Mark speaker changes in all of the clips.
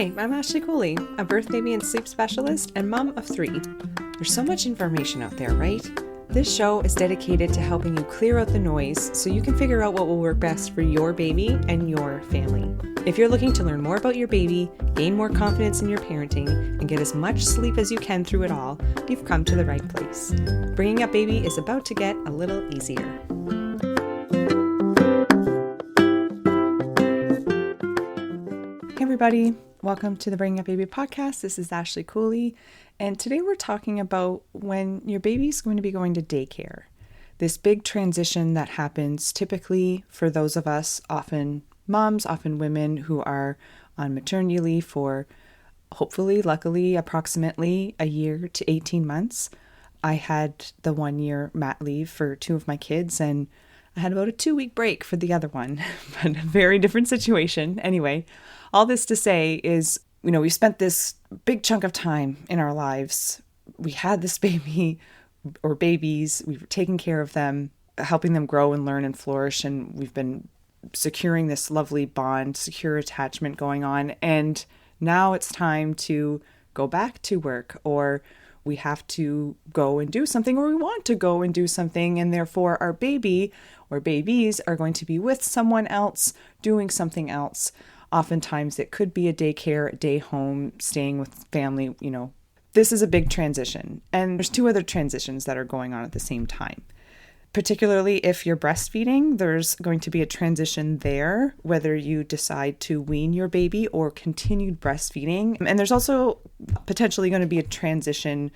Speaker 1: Hi, I'm Ashley Cooley, a birth, baby, and sleep specialist and mom of 3. There's so much information out there, right? This show is dedicated to helping you clear out the noise so you can figure out what will work best for your baby and your family. If you're looking to learn more about your baby, gain more confidence in your parenting, and get as much sleep as you can through it all, you've come to the right place. Bringing up baby is about to get a little easier. Hey everybody, welcome to the Bringing Up Baby podcast. This is Ashley Cooley, and today we're talking about when your baby's going to be going to daycare. This big transition that happens typically for those of us, often moms, often women who are on maternity leave for hopefully, luckily, approximately a year to 18 months. I had the 1 year mat leave for 2 of my kids, and I had about a 2-week break for the other one, but a very different situation. Anyway, all this to say is, we spent this big chunk of time in our lives. We had this baby or babies. We were taking care of them, helping them grow and learn and flourish. And we've been securing this lovely bond, secure attachment going on. And now it's time to go back to work, or we have to go and do something, or we want to go and do something. And therefore our baby or babies are going to be with someone else doing something else. Oftentimes it could be a daycare, a day home, staying with family. This is a big transition. And there's 2 other transitions that are going on at the same time. Particularly if you're breastfeeding, there's going to be a transition there, whether you decide to wean your baby or continued breastfeeding. And there's also potentially going to be a transition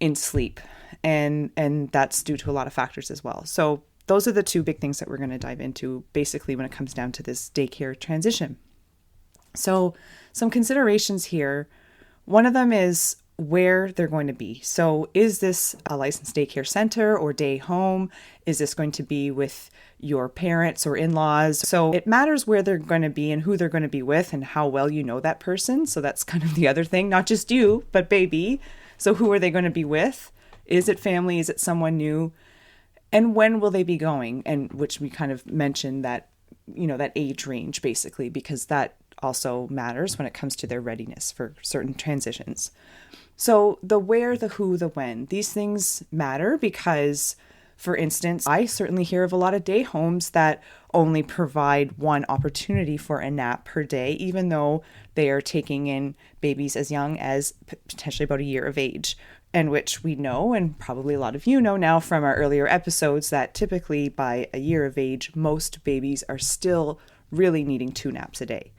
Speaker 1: in sleep. And that's due to a lot of factors as well. So those are the 2 big things that we're going to dive into basically when it comes down to this daycare transition. So some considerations here. One of them is where they're going to be. So is this a licensed daycare center or day home? Is this going to be with your parents or in-laws? So it matters where they're going to be and who they're going to be with and how well you know that person. So that's kind of the other thing, not just you, but baby. So who are they going to be with? Is it family? Is it someone new? And when will they be going? And which we kind of mentioned that, that age range basically, because that also matters when it comes to their readiness for certain transitions. So the where, the who, the when, these things matter because, for instance, I certainly hear of a lot of day homes that only provide one opportunity for a nap per day, even though they are taking in babies as young as potentially about a year of age, and which we know, and probably a lot of you know now from our earlier episodes, that typically by a year of age, most babies are still really needing 2 naps a day.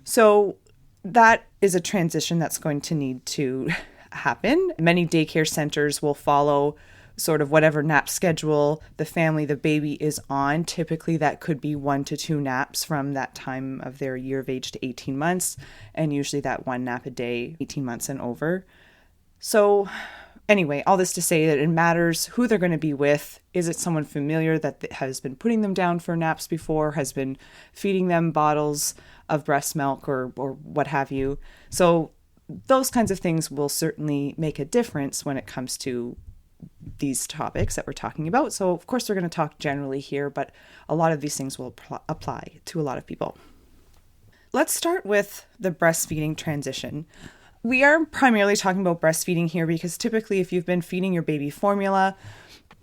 Speaker 1: So that is a transition that's going to need to happen. Many daycare centers will follow sort of whatever nap schedule the family, the baby is on. Typically that could be 1 to 2 naps from that time of their year of age to 18 months. And usually that 1 nap a day, 18 months and over. So anyway, all this to say that it matters who they're going to be with. Is it someone familiar that has been putting them down for naps before, has been feeding them bottles of breast milk or what have you? So those kinds of things will certainly make a difference when it comes to these topics that we're talking about. So of course we're going to talk generally here, but a lot of these things will apply to a lot of people. Let's start with the breastfeeding transition. We are primarily talking about breastfeeding here because typically if you've been feeding your baby formula,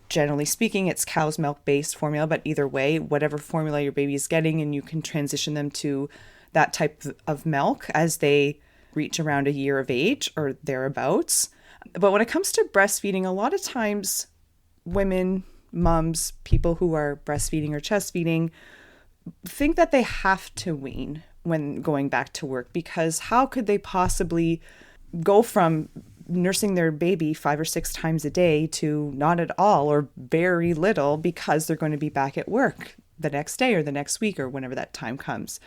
Speaker 1: generally speaking, it's cow's milk based formula, but either way, whatever formula your baby is getting, and you can transition them to that type of milk as they reach around a year of age or thereabouts. But when it comes to breastfeeding, a lot of times women, moms, people who are breastfeeding or chest feeding think that they have to wean when going back to work, because how could they possibly go from nursing their baby 5 or 6 times a day to not at all or very little because they're going to be back at work the next day or the next week or whenever that time comes.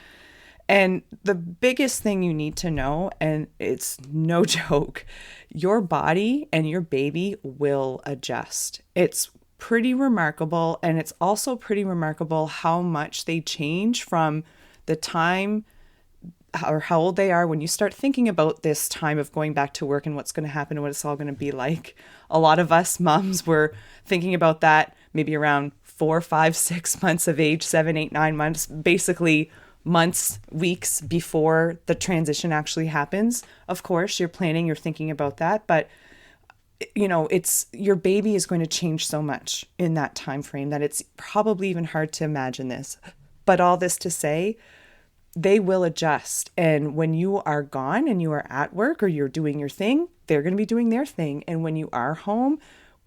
Speaker 1: And the biggest thing you need to know, and it's no joke, your body and your baby will adjust. It's pretty remarkable. And it's also pretty remarkable how much they change from the time or how old they are when you start thinking about this time of going back to work and what's going to happen and what it's all going to be like. A lot of us moms were thinking about that maybe around 4, 5, 6 months of age, 7, 8, 9 months, basically months, weeks before the transition actually happens. Of course, you're planning, you're thinking about that, but it's your baby is going to change so much in that time frame that it's probably even hard to imagine this. But all this to say, they will adjust. And when you are gone and you are at work or you're doing your thing, they're going to be doing their thing. And when you are home,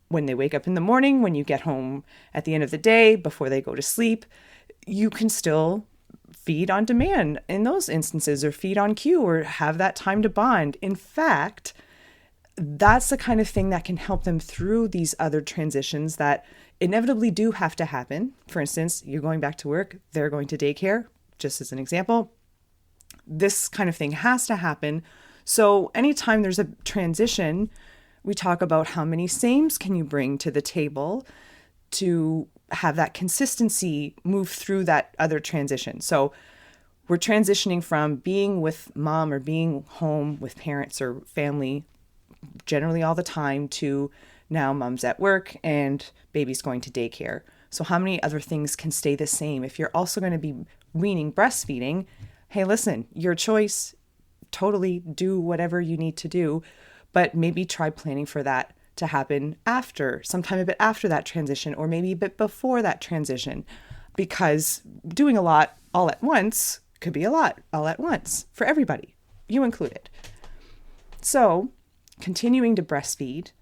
Speaker 1: when they wake up in the morning, when you get home at the end of the day, before they go to sleep, you can still feed on demand in those instances, or feed on cue, or have that time to bond. In fact, that's the kind of thing that can help them through these other transitions that inevitably do have to happen. For instance, you're going back to work, they're going to daycare, just as an example. This kind of thing has to happen. So anytime there's a transition, we talk about how many sames can you bring to the table to have that consistency move through that other transition. So we're transitioning from being with mom or being home with parents or family generally all the time to now mom's at work and baby's going to daycare. So how many other things can stay the same? If you're also going to be weaning breastfeeding, hey, listen, your choice, totally do whatever you need to do, but maybe try planning for that to happen sometime a bit after that transition, or maybe a bit before that transition, because doing a lot all at once could be a lot all at once for everybody, you included. So continuing to breastfeed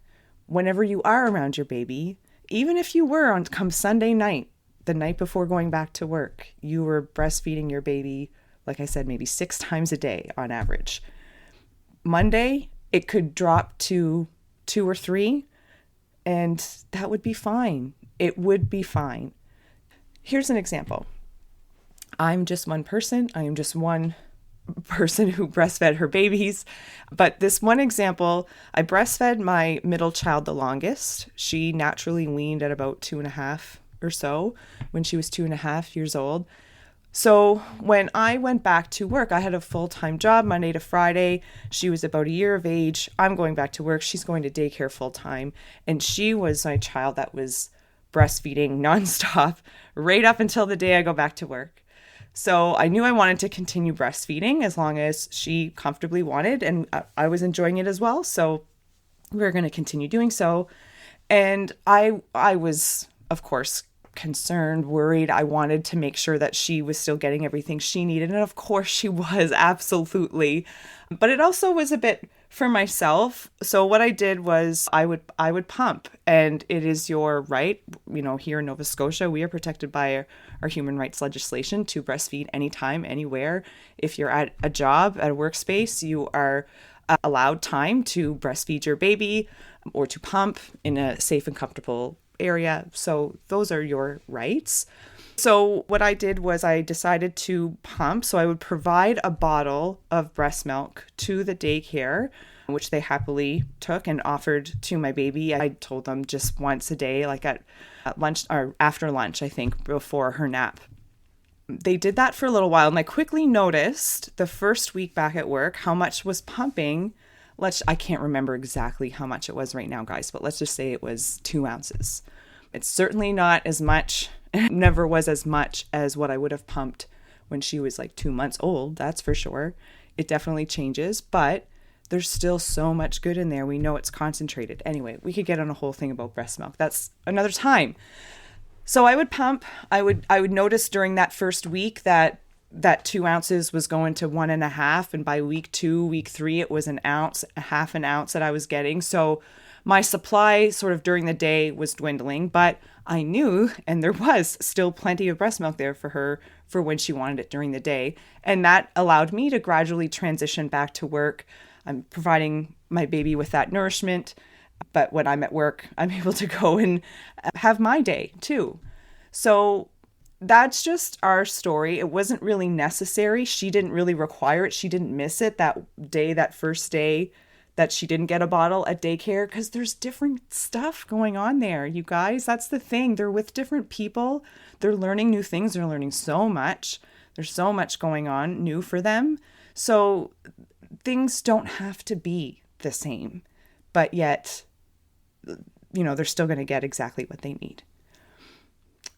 Speaker 1: whenever you are around your baby, even if you were on come Sunday night, the night before going back to work, you were breastfeeding your baby, like I said, maybe 6 times a day on average. Monday, it could drop to 2 or 3, and that would be fine. It would be fine. Here's an example. I'm just one person. I am just one person who breastfed her babies. But this one example, I breastfed my middle child the longest. She naturally weaned at about 2.5 or so when she was 2.5 years old. So when I went back to work, I had a full-time job Monday to Friday. She was about a year of age. I'm going back to work. She's going to daycare full-time. And she was my child that was breastfeeding nonstop right up until the day I go back to work. So I knew I wanted to continue breastfeeding as long as she comfortably wanted, and I was enjoying it as well. So we were going to continue doing so. And I was, of course, concerned, worried. I wanted to make sure that she was still getting everything she needed. And of course she was, absolutely. But it also was a bit for myself. So what I did was I would pump, and it is your right. Here in Nova Scotia, we are protected by our human rights legislation to breastfeed anytime, anywhere. If you're at a job, at a workspace, you are allowed time to breastfeed your baby or to pump in a safe and comfortable area. So those are your rights. So what I did was I decided to pump. So I would provide a bottle of breast milk to the daycare, which they happily took and offered to my baby. I told them just once a day, like at lunch or after lunch, I think, before her nap. They did that for a little while, and I quickly noticed the first week back at work how much was pumping. I can't remember exactly how much it was right now, guys, but let's just say it was 2 ounces. It's certainly not as much, never was as much as what I would have pumped when she was like 2 months old, that's for sure. It definitely changes, but there's still so much good in there. We know it's concentrated. Anyway, we could get on a whole thing about breast milk. That's another time. So I would pump. I would notice during that first week that 2 ounces was going to 1.5. And by week 2, week 3, it was an ounce, a half an ounce that I was getting. So my supply sort of during the day was dwindling, but I knew, and there was still plenty of breast milk there for her for when she wanted it during the day. And that allowed me to gradually transition back to work. I'm providing my baby with that nourishment, but when I'm at work, I'm able to go and have my day too. So that's just our story. It wasn't really necessary. She didn't really require it. She didn't miss it that first day that she didn't get a bottle at daycare, because there's different stuff going on there, you guys. That's the thing. They're with different people. They're learning new things. They're learning so much. There's so much going on new for them. So things don't have to be the same, but yet, they're still going to get exactly what they need.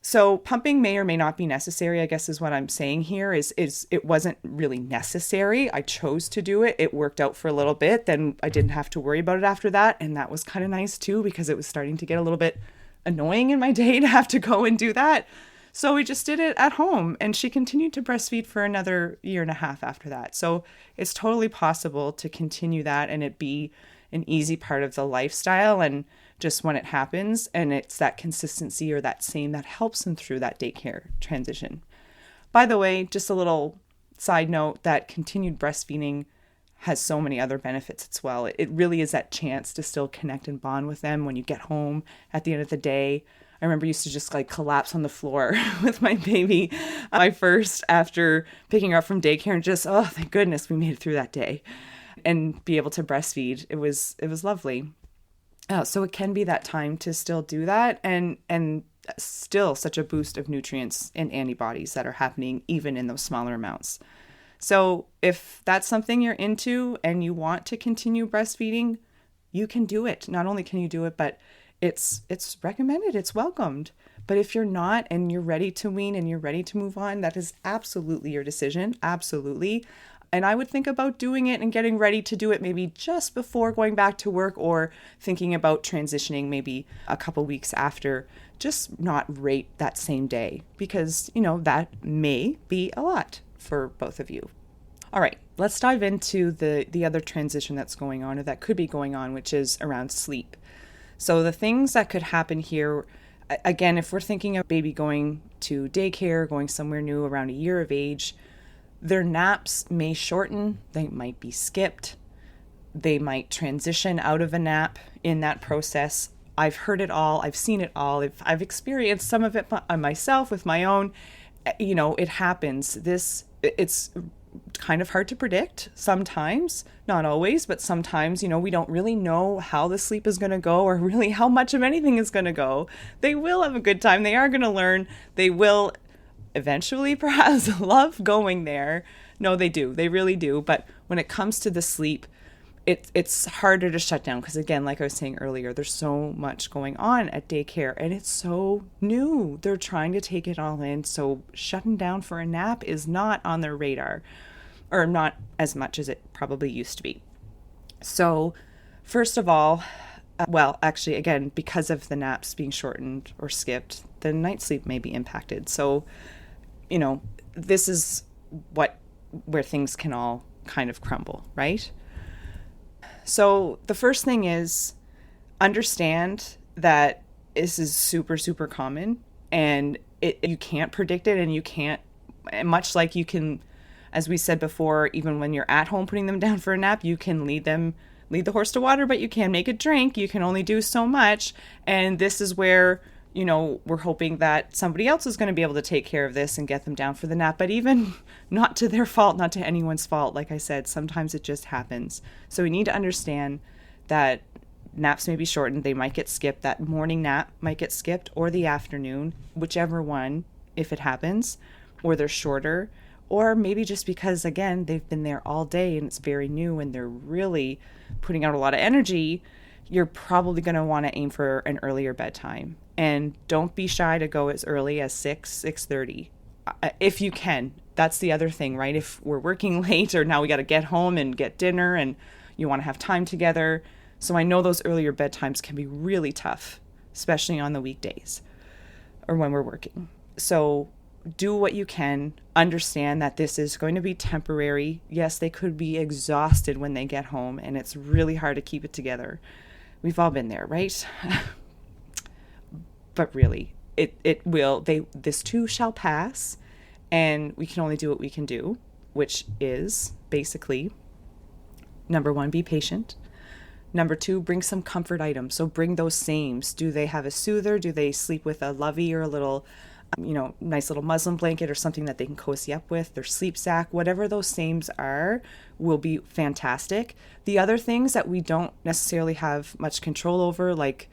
Speaker 1: So pumping may or may not be necessary, I guess is what I'm saying here is it wasn't really necessary. I chose to do it. It worked out for a little bit. Then I didn't have to worry about it after that. And that was kind of nice too, because it was starting to get a little bit annoying in my day to have to go and do that. So we just did it at home, and she continued to breastfeed for another year and a half after that. So it's totally possible to continue that and it be an easy part of the lifestyle, and just when it happens, and it's that consistency or that same that helps them through that daycare transition. By the way, just a little side note, that continued breastfeeding has so many other benefits as well. It really is that chance to still connect and bond with them when you get home at the end of the day. I remember I used to just like collapse on the floor with my baby, my first, after picking her up from daycare, and just, oh, thank goodness we made it through that day and be able to breastfeed. It was lovely. So it can be that time to still do that, and still such a boost of nutrients and antibodies that are happening even in those smaller amounts. So if that's something you're into and you want to continue breastfeeding, you can do it. Not only can you do it, but it's recommended, it's welcomed. But if you're not and you're ready to wean and you're ready to move on, that is absolutely your decision. Absolutely. And I would think about doing it and getting ready to do it maybe just before going back to work, or thinking about transitioning maybe a couple weeks after, just not right that same day, because, that may be a lot for both of you. All right, let's dive into the other transition that's going on, or that could be going on, which is around sleep. So the things that could happen here, again, if we're thinking of baby going to daycare, going somewhere new around a year of age, their naps may shorten, they might be skipped, they might transition out of a nap in that process. I've heard it all, I've seen it all, I've experienced some of it myself with my own. It happens. It's kind of hard to predict sometimes, not always, but sometimes, we don't really know how the sleep is going to go, or really how much of anything is going to go. They will have a good time. They are going to learn. They will eventually perhaps love going there. No, they do. They really do. But when it comes to the sleep, it's harder to shut down, because again, like I was saying earlier, there's so much going on at daycare and it's so new. They're trying to take it all in. So shutting down for a nap is not on their radar, or not as much as it probably used to be. So first of all, actually, again, because of the naps being shortened or skipped, the night sleep may be impacted. So, this is where things can all kind of crumble, right? So the first thing is, understand that this is super, super common, and you can't predict it, and you can't, much like you can, as we said before, even when you're at home putting them down for a nap, you can lead the horse to water, but you can't make it drink. You can only do so much. And this is where, we're hoping that somebody else is going to be able to take care of this and get them down for the nap. But even not to their fault, not to anyone's fault, like I said, sometimes it just happens. So we need to understand that naps may be shortened. They might get skipped. That morning nap might get skipped, or the afternoon, whichever one, if it happens, or they're shorter. Or maybe just because, again, they've been there all day and it's very new and they're really putting out a lot of energy, you're probably going to want to aim for an earlier bedtime. And don't be shy to go as early as 6:30, if you can. That's the other thing, right? If we're working late, or now we got to get home and get dinner and you want to have time together. So I know those earlier bedtimes can be really tough, especially on the weekdays or when we're working. So do what you can. Understand that this is going to be temporary. Yes, they could be exhausted when they get home, and it's really hard to keep it together. We've all been there, right? But really, this too shall pass, and we can only do what we can do, which is basically, number 1, be patient. Number 2, bring some comfort items. So bring those sames. Do they have a soother? Do they sleep with a lovey or a little nice little muslin blanket or something that they can cozy up with, their sleep sack, whatever those sames are, will be fantastic. The other things that we don't necessarily have much control over, like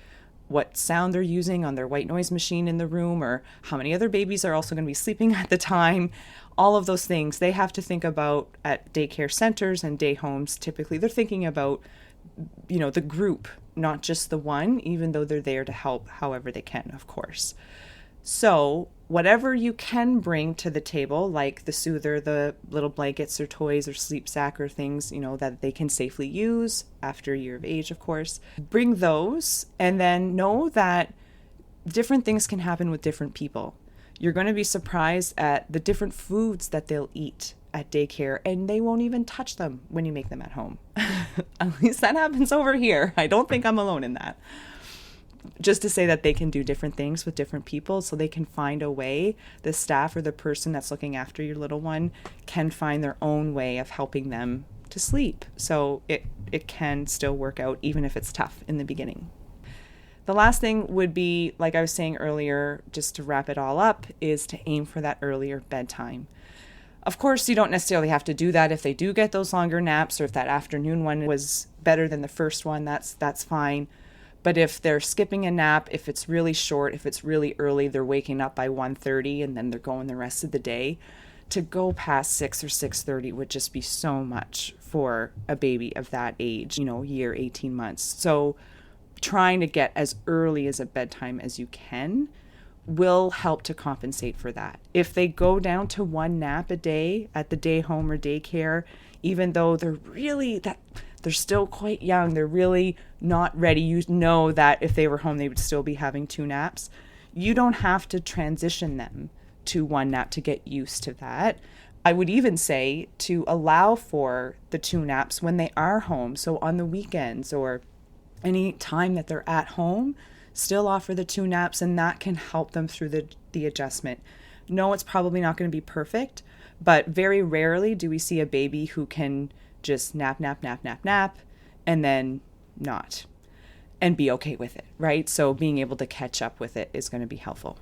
Speaker 1: what sound they're using on their white noise machine in the room, or how many other babies are also going to be sleeping at the time, all of those things they have to think about at daycare centers and day homes. Typically, they're thinking about, the group, not just the one, even though they're there to help however they can, of course. So whatever you can bring to the table, like the soother, the little blankets or toys or sleep sack or things, that they can safely use after a year of age, of course, bring those, and then know that different things can happen with different people. You're going to be surprised at the different foods that they'll eat at daycare, and they won't even touch them when you make them at home. At least that happens over here. I don't think I'm alone in that. Just to say that they can do different things with different people, so they can find a way. The staff or the person that's looking after your little one can find their own way of helping them to sleep. So it can still work out, even if it's tough in the beginning. The last thing would be, like I was saying earlier, just to wrap it all up, is to aim for that earlier bedtime. Of course, you don't necessarily have to do that if they do get those longer naps, or if that afternoon one was better than the first one, that's fine. But if they're skipping a nap, if it's really short, if it's really early, they're waking up by 1:30 and then they're going the rest of the day, to go past 6 or 6:30 would just be so much for a baby of that age, year, 18 months. So trying to get as early as a bedtime as you can will help to compensate for that. If they go down to one nap a day at the day home or daycare, even though they're still quite young, they're really not ready, you know that if they were home they would still be having 2 naps. You don't have to transition them to one nap to get used to that. I would even say to allow for the 2 naps when they are home. So on the weekends or any time that they're at home, still offer the 2 naps, and that can help them through the adjustment. No, it's probably not going to be perfect, but very rarely do we see a baby who can just nap, and then not, and be okay with it, right? So being able to catch up with it is going to be helpful.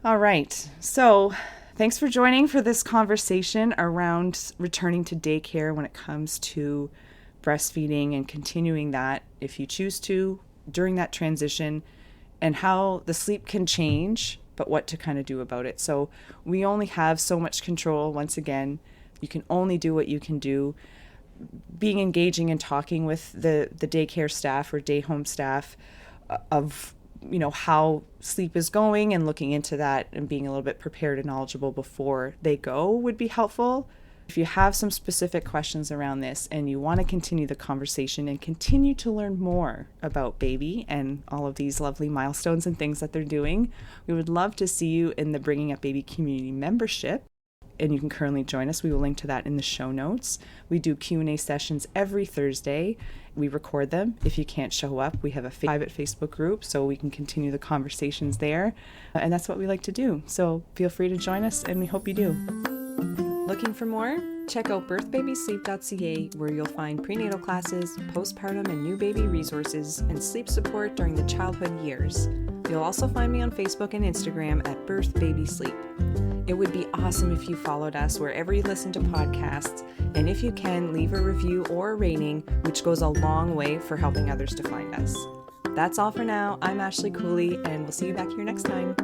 Speaker 1: All right, so thanks for joining for this conversation around returning to daycare when it comes to breastfeeding and continuing that if you choose to during that transition, and how the sleep can change, but what to kind of do about it. So we only have so much control. Once again, you can only do what you can do. Being engaging and talking with the daycare staff or day home staff of how sleep is going, and looking into that and being a little bit prepared and knowledgeable before they go would be helpful. If you have some specific questions around this and you want to continue the conversation and continue to learn more about baby and all of these lovely milestones and things that they're doing, we would love to see you in the Bringing Up Baby community membership. And you can currently join us. We will link to that in the show notes. We do Q&A sessions every Thursday. We record them. If you can't show up, we have a private Facebook group so we can continue the conversations there. And that's what we like to do. So feel free to join us, and we hope you do. Looking for more? Check out birthbabysleep.ca, where you'll find prenatal classes, postpartum and new baby resources, and sleep support during the childhood years. You'll also find me on Facebook and Instagram at birthbabysleep. It would be awesome if you followed us wherever you listen to podcasts, and if you can, leave a review or a rating, which goes a long way for helping others to find us. That's all for now. I'm Ashley Cooley, and we'll see you back here next time.